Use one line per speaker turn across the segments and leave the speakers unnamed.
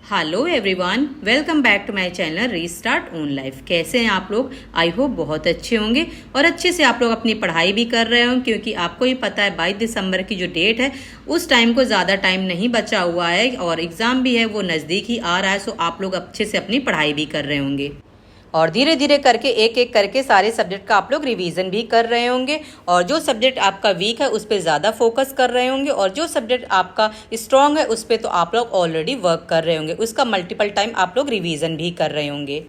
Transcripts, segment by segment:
Hello everyone, welcome back to my channel restart own life. कैसे हैं आप लोग? आई होप बहुत अच्छे होंगे और अच्छे से आप लोग अपनी पढ़ाई भी कर रहे होंगे, क्योंकि आपको ही पता है 22 दिसंबर की जो डेट है उस टाइम को ज़्यादा टाइम नहीं बचा हुआ है और एग्ज़ाम भी है वो नज़दीक ही आ रहा है। सो आप लोग अच्छे से अपनी पढ़ाई भी कर रहे होंगे और धीरे धीरे करके एक एक करके सारे सब्जेक्ट का आप लोग रिवीजन भी कर रहे होंगे और जो सब्जेक्ट आपका वीक है उस पर ज़्यादा फोकस कर रहे होंगे और जो सब्जेक्ट आपका स्ट्रांग है उस पर तो आप लोग ऑलरेडी वर्क कर रहे होंगे, उसका मल्टीपल टाइम आप लोग रिवीजन भी कर रहे होंगे।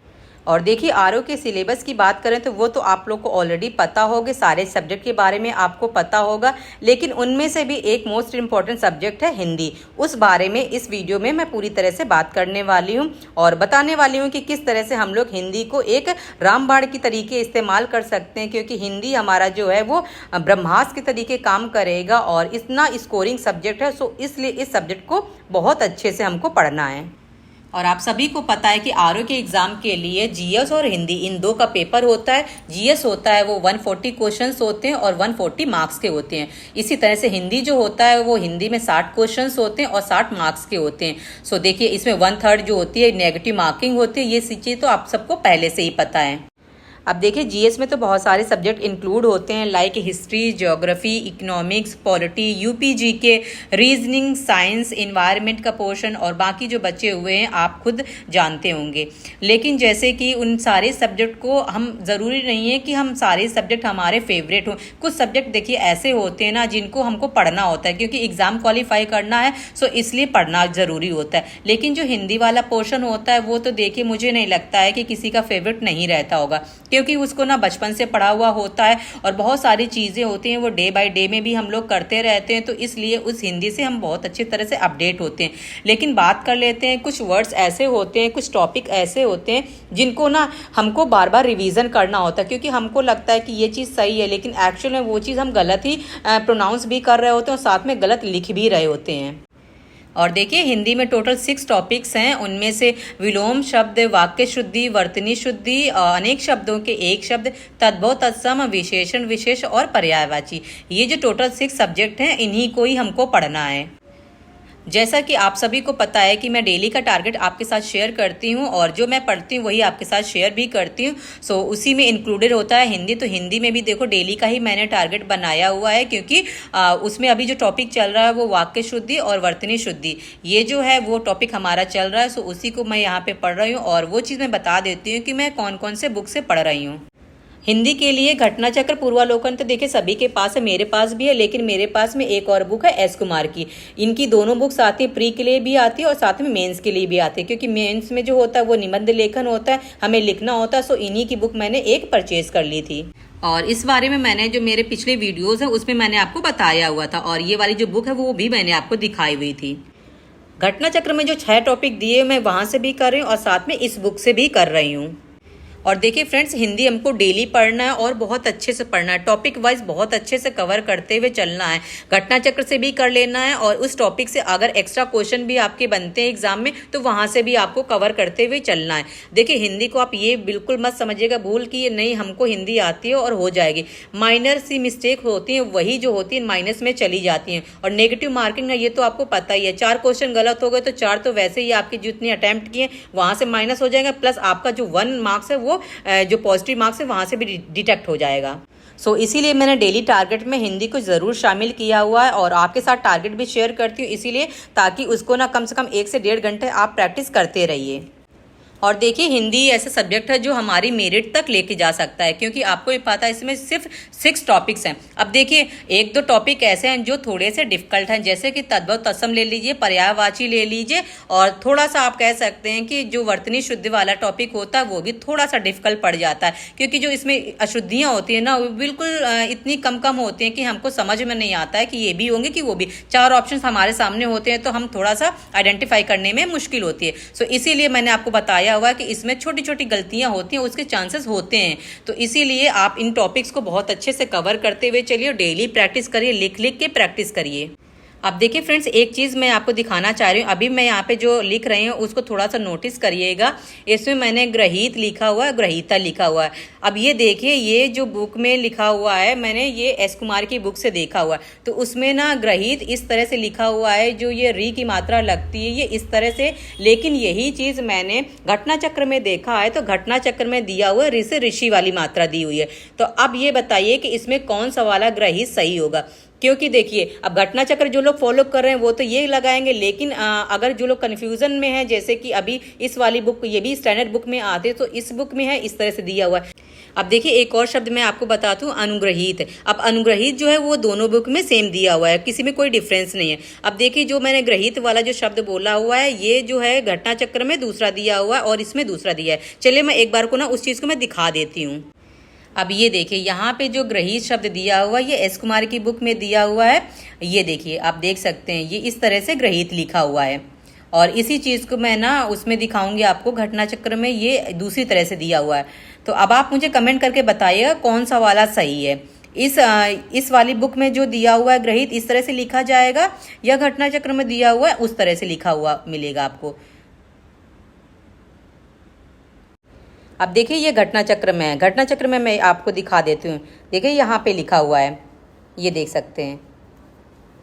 और देखिए आरओ के सिलेबस की बात करें तो वो तो आप लोग को ऑलरेडी पता होगा, सारे सब्जेक्ट के बारे में आपको पता होगा, लेकिन उनमें से भी एक मोस्ट इम्पॉर्टेंट सब्जेक्ट है हिंदी। उस बारे में इस वीडियो में मैं पूरी तरह से बात करने वाली हूँ और बताने वाली हूँ कि किस तरह से हम लोग हिंदी को एक रामबाण की तरीके इस्तेमाल कर सकते हैं, क्योंकि हिंदी हमारा जो है वो ब्रह्मास्त्र के तरीके काम करेगा और इतना स्कोरिंग सब्जेक्ट है। सो इसलिए इस सब्जेक्ट को बहुत अच्छे से हमको पढ़ना है। और आप सभी को पता है कि आरओ के एग्जाम के लिए जीएस और हिंदी इन दो का पेपर होता है। जीएस होता है वो 140 क्वेश्चंस होते हैं और 140 मार्क्स के होते हैं। इसी तरह से हिंदी जो होता है वो हिंदी में 60 क्वेश्चंस होते हैं और 60 मार्क्स के होते हैं। सो देखिए इसमें 1/3 जो होती है नेगेटिव मार्किंग होती है। ये चीज़ तो आप सबको पहले से ही पता है। अब देखिए जीएस में तो बहुत सारे सब्जेक्ट इंक्लूड होते हैं, like history, geography, economics, polity, UP के रीजनिंग, साइंस, इन्वायरमेंट का पोर्शन और बाकी जो बचे हुए हैं आप खुद जानते होंगे। लेकिन जैसे कि उन सारे सब्जेक्ट को हम ज़रूरी नहीं है कि हम सारे सब्जेक्ट हमारे फेवरेट हों। कुछ सब्जेक्ट देखिए ऐसे होते हैं ना जिनको हमको पढ़ना होता है, क्योंकि एग्ज़ाम क्वालिफाई करना है सो इसलिए पढ़ना ज़रूरी होता है। लेकिन जो हिंदी वाला पोर्शन होता है वो तो देखिए मुझे नहीं लगता है कि किसी का फेवरेट नहीं रहता होगा, क्योंकि उसको ना बचपन से पढ़ा हुआ होता है और बहुत सारी चीज़ें होती हैं वो डे बाय डे में भी हम लोग करते रहते हैं, तो इसलिए उस हिंदी से हम बहुत अच्छी तरह से अपडेट होते हैं। लेकिन बात कर लेते हैं, कुछ वर्ड्स ऐसे होते हैं, कुछ टॉपिक ऐसे होते हैं जिनको ना हमको बार बार रिवीजन करना होता है, क्योंकि हमको लगता है कि ये चीज़ सही है लेकिन एक्चुअल में वो चीज़ हम गलत ही प्रोनाउंस भी कर रहे होते हैं और साथ में गलत लिख भी रहे होते हैं। और देखिए हिंदी में टोटल 6 टॉपिक्स हैं। उनमें से विलोम शब्द, वाक्य शुद्धि, वर्तनी शुद्धि, अनेक शब्दों के एक शब्द, तद्भव, तत्सम, विशेषण, विशेष और पर्यायवाची, ये जो टोटल 6 सब्जेक्ट हैं इन्हीं को ही हमको पढ़ना है। जैसा कि आप सभी को पता है कि मैं डेली का टारगेट आपके साथ शेयर करती हूं और जो मैं पढ़ती हूं वही आपके साथ शेयर भी करती हूं। सो उसी में इंक्लूडेड होता है हिंदी। तो हिंदी में भी देखो डेली का ही मैंने टारगेट बनाया हुआ है, क्योंकि उसमें अभी जो टॉपिक चल रहा है वो वाक्य शुद्धि और वर्तनी शुद्धि, ये जो है वो टॉपिक हमारा चल रहा है। सो उसी को मैं यहाँ पे पढ़ रही हूँ और वो चीज़ मैं बता देती हूँ कि मैं कौन कौन से बुक से पढ़ रही हूँ। हिंदी के लिए घटना चक्र, पूर्वालोकन तो देखिए सभी के पास है, मेरे पास भी है, लेकिन मेरे पास में एक और बुक है एस कुमार की। इनकी दोनों बुक्स आती है, प्री के लिए भी आती है और साथ में मेंस के लिए भी आती है, क्योंकि मेंस में जो होता है वो निबंध लेखन होता है, हमें लिखना होता है। सो इन्हीं की बुक मैंने एक परचेज कर ली थी और इस बारे में मैंने जो मेरे पिछले वीडियोज हैं उसमें मैंने आपको बताया हुआ था और ये वाली जो बुक है वो भी मैंने आपको दिखाई हुई थी। घटना चक्र में जो 6 टॉपिक दिए मैं वहाँ से भी कर रही हूँ और साथ में इस बुक से भी कर रही हूँ। और देखिए फ्रेंड्स, हिंदी हमको डेली पढ़ना है और बहुत अच्छे से पढ़ना है, टॉपिक वाइज बहुत अच्छे से कवर करते हुए चलना है। घटना चक्र से भी कर लेना है और उस टॉपिक से अगर एक्स्ट्रा क्वेश्चन भी आपके बनते हैं एग्जाम में तो वहाँ से भी आपको कवर करते हुए चलना है। देखिए हिंदी को आप ये बिल्कुल मत समझिएगा भूल कि ये नहीं हमको हिंदी आती है और हो जाएगी। माइनर सी मिस्टेक होती हैं वही जो होती है माइनस में चली जाती हैं और नेगेटिव मार्किंग है, ये तो आपको पता ही है। 4 क्वेश्चन गलत हो गए तो 4 तो वैसे ही आपके जितने अटैम्प्ट किए वहाँ से माइनस हो जाएगा, प्लस आपका जो 1 मार्क्स है वो जो पॉजिटिव मार्क्स है वहां से भी डिटेक्ट हो जाएगा। सो इसीलिए मैंने डेली टारगेट में हिंदी को ज़रूर शामिल किया हुआ है और आपके साथ टारगेट भी शेयर करती हूँ, इसीलिए ताकि उसको ना कम से कम 1 से 1.5 घंटे आप प्रैक्टिस करते रहिए। और देखिए हिंदी ऐसा सब्जेक्ट है जो हमारी मेरिट तक लेके जा सकता है, क्योंकि आपको ये पता है इसमें सिर्फ 6 टॉपिक्स हैं। अब देखिए 1-2 टॉपिक ऐसे हैं जो थोड़े से डिफिकल्ट हैं, जैसे कि तद्भव, तत्सम ले लीजिए, पर्यायवाची ले लीजिए और थोड़ा सा आप कह सकते हैं कि जो वर्तनी शुद्धि वाला टॉपिक होता है वो भी थोड़ा सा डिफिकल्ट पड़ जाता है, क्योंकि जो इसमें अशुद्धियाँ होती है ना वो बिल्कुल इतनी कम होती हैं कि हमको समझ में नहीं आता है कि ये भी होंगे कि वो भी। 4 ऑप्शन हमारे सामने होते हैं तो हम थोड़ा सा आइडेंटिफाई करने में मुश्किल होती है। सो इसीलिए मैंने आपको बताया हुआ कि इसमें छोटी छोटी गलतियां होती हैं, उसके चांसेस होते हैं। तो इसीलिए आप इन टॉपिक्स को बहुत अच्छे से कवर करते हुए चलिए, डेली प्रैक्टिस करिए, लिख लिख के प्रैक्टिस करिए। अब देखिए फ्रेंड्स, एक चीज़ मैं आपको दिखाना चाह रही हूँ। अभी मैं यहाँ पे जो लिख रही हूँ उसको थोड़ा सा नोटिस करिएगा। इसमें मैंने ग्रहीत लिखा हुआ है, ग्रहीता लिखा हुआ है। अब ये देखिए, ये जो बुक में लिखा हुआ है, मैंने ये एस कुमार की बुक से देखा हुआ है, तो उसमें ना ग्रहीत इस तरह से लिखा हुआ है, जो ये री की मात्रा लगती है ये इस तरह से। लेकिन यही चीज़ मैंने घटना चक्र में देखा है, तो घटना चक्र में दिया हुआ ऋ से ऋषि वाली मात्रा दी हुई है। तो अब ये बताइए कि इसमें कौन सा वाला ग्रहीत सही होगा। क्योंकि देखिए, अब घटना चक्र जो लोग फॉलो कर रहे हैं वो तो ये लगाएंगे, लेकिन अगर जो लोग कन्फ्यूजन में है, जैसे कि अभी इस वाली बुक, ये भी स्टैंडर्ड बुक में आते, तो इस बुक में है इस तरह से दिया हुआ है। अब देखिए, एक और शब्द मैं आपको बताता हूँ, अनुग्रहित। अब अनुग्रहित जो है वो दोनों बुक में सेम दिया हुआ है, किसी में कोई डिफरेंस नहीं है। अब देखिए, जो मैंने ग्रहित वाला जो शब्द बोला हुआ है, ये जो है घटना चक्र में दूसरा दिया हुआ है और इसमें दूसरा दिया है। चलिए मैं एक बार को ना उस चीज़ को मैं दिखा देती हूँ। अब ये देखिए, यहाँ पे जो ग्रहीत शब्द दिया हुआ है ये एस कुमार की बुक में दिया हुआ है। ये देखिए, आप देख सकते हैं, ये इस तरह से ग्रहीत लिखा हुआ है। और इसी चीज़ को मैं ना उसमें दिखाऊंगी आपको, घटना चक्र में ये दूसरी तरह से दिया हुआ है। तो अब आप मुझे कमेंट करके बताइएगा कौन सा वाला सही है। इस वाली बुक में जो दिया हुआ है ग्रहीत इस तरह से लिखा जाएगा, या घटना चक्र में दिया हुआ है उस तरह से लिखा हुआ मिलेगा आपको। अब देखिए, ये घटना चक्र में है। घटना चक्र में मैं आपको दिखा देती हूँ। देखिए, यहाँ पे लिखा हुआ है, ये देख सकते हैं,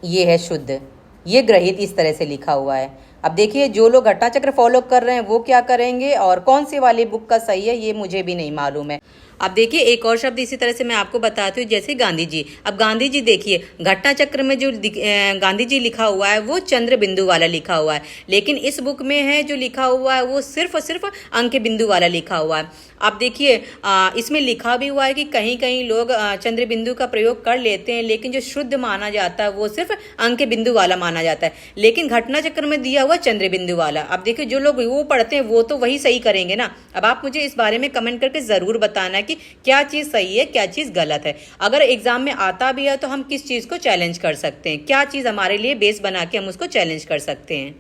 ये है शुद्ध। ये ग्रहीत इस तरह से लिखा हुआ है। अब देखिए, जो लोग घटना चक्र फॉलो कर रहे हैं वो क्या करेंगे और कौन सी वाली बुक का सही है ये मुझे भी नहीं मालूम है। अब देखिए, एक और शब्द इसी तरह से मैं आपको बताती हूँ, जैसे गांधी जी। अब गांधी जी देखिए, घटना चक्र में जो गांधी जी लिखा हुआ है वो चंद्र बिंदु वाला लिखा हुआ है, लेकिन इस बुक में है जो लिखा हुआ है वो सिर्फ और सिर्फ अंक बिंदु वाला लिखा हुआ है। अब देखिए, इसमें लिखा भी हुआ है कि कहीं कहीं लोग चंद्र बिंदु का प्रयोग कर लेते हैं, लेकिन जो शुद्ध माना जाता है वो सिर्फ अंक बिंदु वाला माना जाता है। लेकिन घटना चक्र में दिया हुआ चंद्र बिंदु वाला। अब देखिए, जो लोग वो पढ़ते हैं वो तो वही सही करेंगे ना। अब आप मुझे इस बारे में कमेंट करके जरूर बताना कि क्या चीज़ सही है, क्या चीज़ गलत है। अगर एग्जाम में आता भी है तो हम किस चीज़ को चैलेंज कर सकते हैं, क्या चीज़ हमारे लिए बेस बना के हम उसको चैलेंज कर सकते हैं।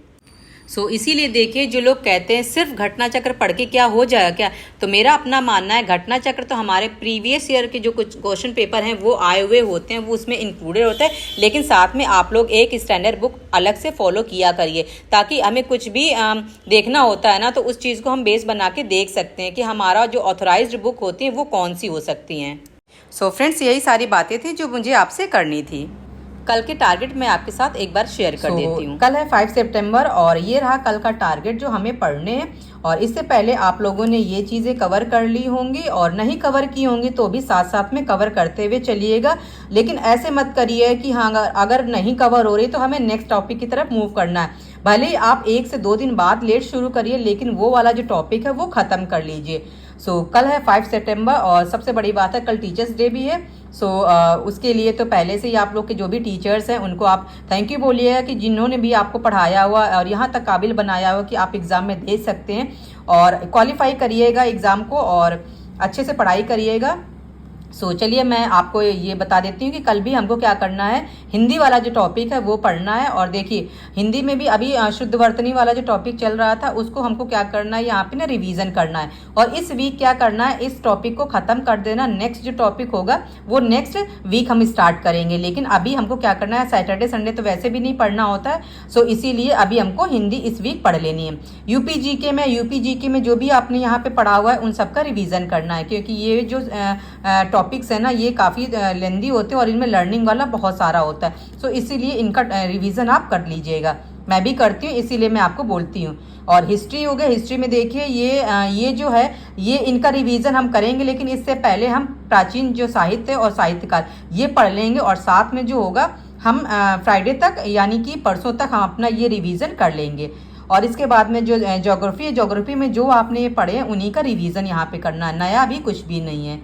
इसीलिए देखिए, जो लोग कहते हैं सिर्फ घटना चक्र पढ़ के क्या हो जाएगा क्या, तो मेरा अपना मानना है घटना चक्र तो हमारे प्रीवियस ईयर के जो कुछ क्वेश्चन पेपर हैं वो आए हुए होते हैं, वो उसमें इंक्लूडेड होता है। लेकिन साथ में आप लोग एक स्टैंडर्ड बुक अलग से फॉलो किया करिए, ताकि हमें कुछ भी देखना होता है ना, तो उस चीज़ को हम बेस बना के देख सकते हैं कि हमारा जो ऑथराइज्ड बुक होती है वो कौन सी हो सकती हैं। फ्रेंड्स, यही सारी बातें थी जो मुझे आपसे करनी थी। कल के टारगेट मैं आपके साथ एक बार शेयर कर देती हूँ। कल है 5 सितंबर और ये रहा कल का टारगेट जो हमें पढ़ने हैं। और इससे पहले आप लोगों ने ये चीज़ें कवर कर ली होंगी, और नहीं कवर की होंगी तो भी साथ साथ में कवर करते हुए चलिएगा। लेकिन ऐसे मत करिए कि हाँ, अगर नहीं कवर हो रही तो हमें नेक्स्ट टॉपिक की तरफ मूव करना है। भले ही आप 1 से 2 दिन बाद लेट शुरू करिए, लेकिन वो वाला जो टॉपिक है वो ख़त्म कर लीजिए। कल है 5 सितंबर और सबसे बड़ी बात है कल टीचर्स डे भी है। उसके लिए तो पहले से ही आप लोग के जो भी टीचर्स हैं उनको आप थैंक यू बोलिएगा कि जिन्होंने भी आपको पढ़ाया हुआ और यहाँ तक काबिल बनाया हुआ कि आप एग्ज़ाम में दे सकते हैं, और क्वालिफाई करिएगा एग्ज़ाम को और अच्छे से पढ़ाई करिएगा। चलिए मैं आपको ये बता देती हूँ कि कल भी हमको क्या करना है, हिंदी वाला जो टॉपिक है वो पढ़ना है। और देखिए, हिंदी में भी अभी शुद्ध वर्तनी वाला जो टॉपिक चल रहा था उसको हमको क्या करना है, यहाँ पे ना रिवीजन करना है। और इस वीक क्या करना है, इस टॉपिक को ख़त्म कर देना। नेक्स्ट जो टॉपिक होगा वो नेक्स्ट वीक हम स्टार्ट करेंगे, लेकिन अभी हमको क्या करना है, सैटरडे संडे तो वैसे भी नहीं पढ़ना होता है। इसीलिए अभी हमको हिंदी इस वीक पढ़ लेनी है। यूपी जीके में जो भी आपने यहाँ पे पढ़ा हुआ है उन सबका रिवीजन करना है, क्योंकि ये जो टॉपिक्स है ना ये काफ़ी लेंदी होते हैं और इनमें लर्निंग वाला बहुत सारा होता है। इसीलिए इनका रिवीजन आप कर लीजिएगा। मैं भी करती हूँ, इसीलिए मैं आपको बोलती हूँ। और हिस्ट्री हो गया, हिस्ट्री में देखिए ये जो है ये इनका रिवीजन हम करेंगे, लेकिन इससे पहले हम प्राचीन जो साहित्य और साहित्यकार ये पढ़ लेंगे। और साथ में जो होगा हम फ्राइडे तक यानी कि परसों तक हम अपना ये रिवीजन कर लेंगे। और इसके बाद में जो ज्योग्राफी है, ज्योग्राफी में जो आपने ये पढ़े हैं उन्हीं का रिवीजन यहाँ पे करना है, नया भी कुछ भी नहीं है।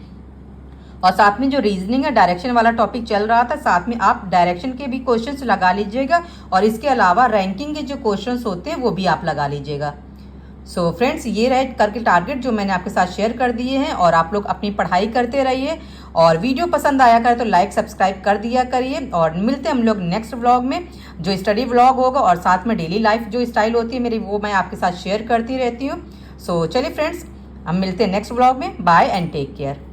और साथ में जो रीजनिंग है, डायरेक्शन वाला टॉपिक चल रहा था, साथ में आप डायरेक्शन के भी क्वेश्चंस लगा लीजिएगा। और इसके अलावा रैंकिंग के जो क्वेश्चंस होते हैं वो भी आप लगा लीजिएगा। फ्रेंड्स, ये रहे करके टारगेट जो मैंने आपके साथ शेयर कर दिए हैं, और आप लोग अपनी पढ़ाई करते रहिए। और वीडियो पसंद आया करे तो लाइक सब्सक्राइब कर दिया करिए। और मिलते हैं हम लोग नेक्स्ट व्लॉग में, जो स्टडी व्लॉग होगा, और साथ में डेली लाइफ जो स्टाइल होती है मेरी वो मैं आपके साथ शेयर करती रहती हूँ। चलिए फ्रेंड्स, हम मिलते हैं नेक्स्ट व्लॉग में। Bye and take care.